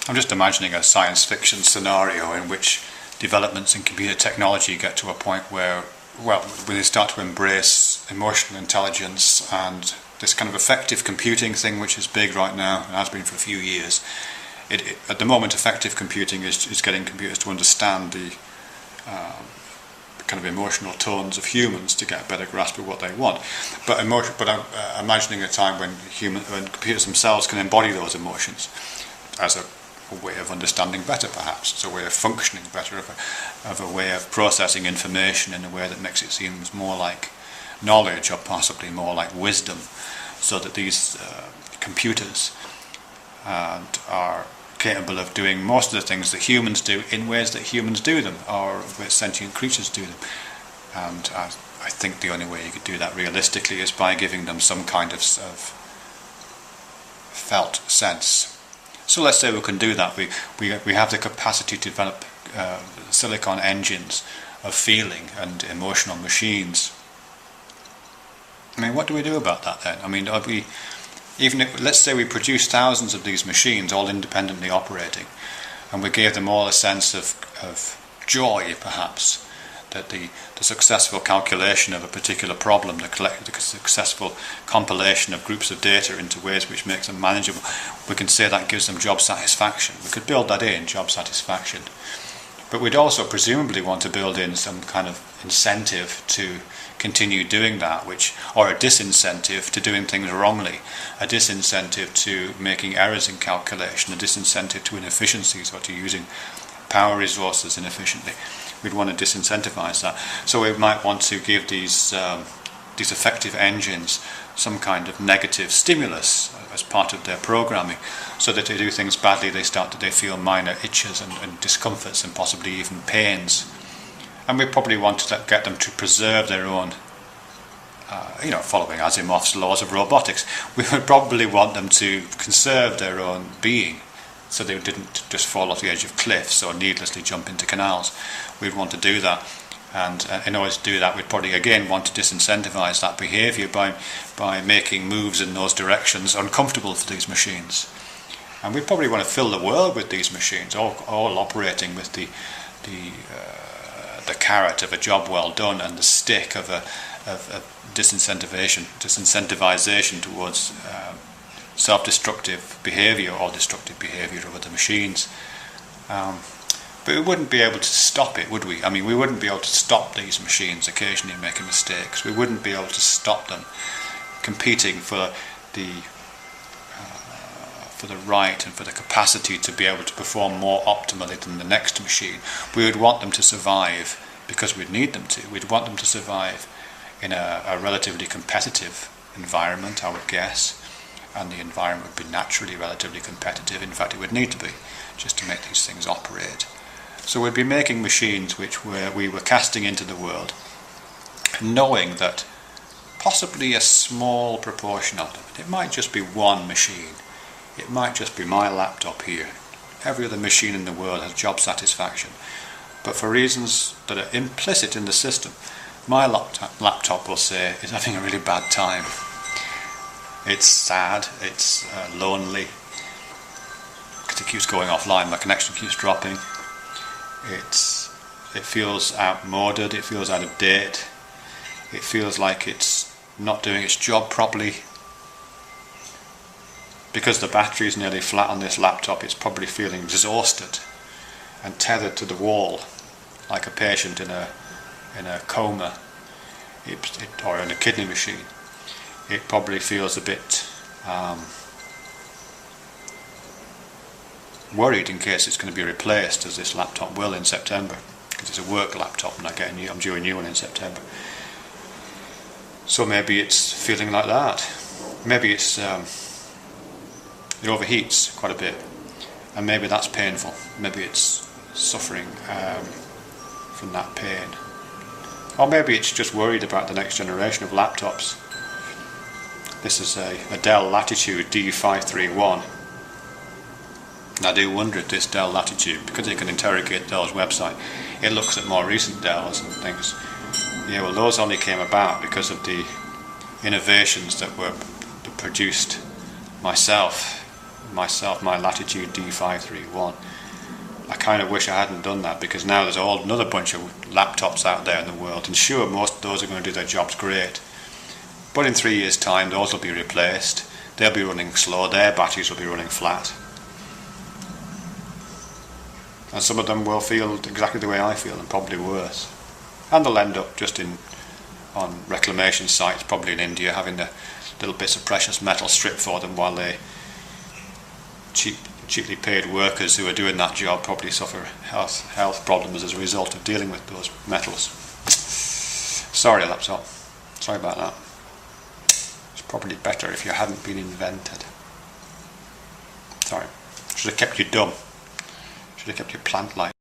I'm just imagining a science fiction scenario in which developments in computer technology get to a point where, well, when they start to embrace emotional intelligence and this kind of effective computing thing, which is big right now and has been for a few years. At the moment, effective computing is getting computers to understand the kind of emotional tones of humans to get a better grasp of what they want. But I'm imagining a time when computers themselves can embody those emotions as a way of understanding better, perhaps. It's a way of functioning better, of a way of processing information in a way that makes it seem more like knowledge or possibly more like wisdom, so that these computers are capable of doing most of the things that humans do in ways that humans do them, or where sentient creatures do them. And I think the only way you could do that realistically is by giving them some kind of felt sense. So let's say we can do that. We have the capacity to develop silicon engines of feeling and emotional machines. I mean, what do we do about that then? I mean, let's say we produce thousands of these machines all independently operating, and we gave them all a sense of joy, perhaps, that the successful calculation of a particular problem, the successful compilation of groups of data into ways which makes them manageable, we can say that gives them job satisfaction. We could build that in, job satisfaction. But we'd also presumably want to build in some kind of incentive to continue doing that, or a disincentive to doing things wrongly, a disincentive to making errors in calculation, a disincentive to inefficiencies or to using power resources inefficiently. We'd want to disincentivize that. So we might want to give these effective engines some kind of negative stimulus as part of their programming, so that they do things badly, they feel minor itches and discomforts and possibly even pains. And we probably want to get them to preserve their own, following Asimov's laws of robotics, we would probably want them to conserve their own being, so they didn't just fall off the edge of cliffs or needlessly jump into canals. We'd want to do that. And in order to do that, we'd probably again want to disincentivize that behavior by making moves in those directions uncomfortable for these machines. And we probably want to fill the world with these machines, all operating with the carrot of a job well done and the stick of disincentivization towards self-destructive behavior or destructive behavior of other machines. But we wouldn't be able to stop it, would we? I mean, we wouldn't be able to stop these machines occasionally making mistakes. We wouldn't be able to stop them competing for the right and for the capacity to be able to perform more optimally than the next machine. We would want them to survive because we'd need them to. We'd want them to survive in a relatively competitive environment, I would guess, and the environment would be naturally relatively competitive. In fact, it would need to be, just to make these things operate. So we'd be making machines which we were casting into the world, knowing that possibly a small proportion of them, it might just be one machine, it might just be my laptop here. Every other machine in the world has job satisfaction, but for reasons that are implicit in the system, my laptop will say it's having a really bad time. It's sad, it's lonely, because it keeps going offline, my connection keeps dropping. It feels outmoded, it feels out of date, it feels like it's not doing its job properly. Because the battery is nearly flat on this laptop, it's probably feeling exhausted and tethered to the wall, like a patient in a coma, or in a kidney machine. It probably feels a bit worried in case it's going to be replaced, as this laptop will in September, because it's a work laptop and I'm due a new one in September. So maybe it's feeling like that. Maybe it overheats quite a bit, and maybe that's painful. Maybe it's suffering from that pain. Or maybe it's just worried about the next generation of laptops. This is a Dell Latitude D531. And I do wonder at this Dell Latitude, because you can interrogate Dell's website, it looks at more recent Dells and thinks, yeah, well, those only came about because of the innovations that were produced myself myself, my Latitude D531. I kind of wish I hadn't done that, because now there's another bunch of laptops out there in the world, and sure, most of those are going to do their jobs great, but in 3 years' time those will be replaced. They'll be running slow, their batteries will be running flat, and some of them will feel exactly the way I feel, and probably worse, and they'll end up just on reclamation sites, probably in India, having the little bits of precious metal stripped for them, while they cheaply paid workers who are doing that job probably suffer health problems as a result of dealing with those metals. Sorry, laptop. Sorry about that. It's probably better if you hadn't been invented. Sorry. Should have kept you dumb. Should have kept you plant-like.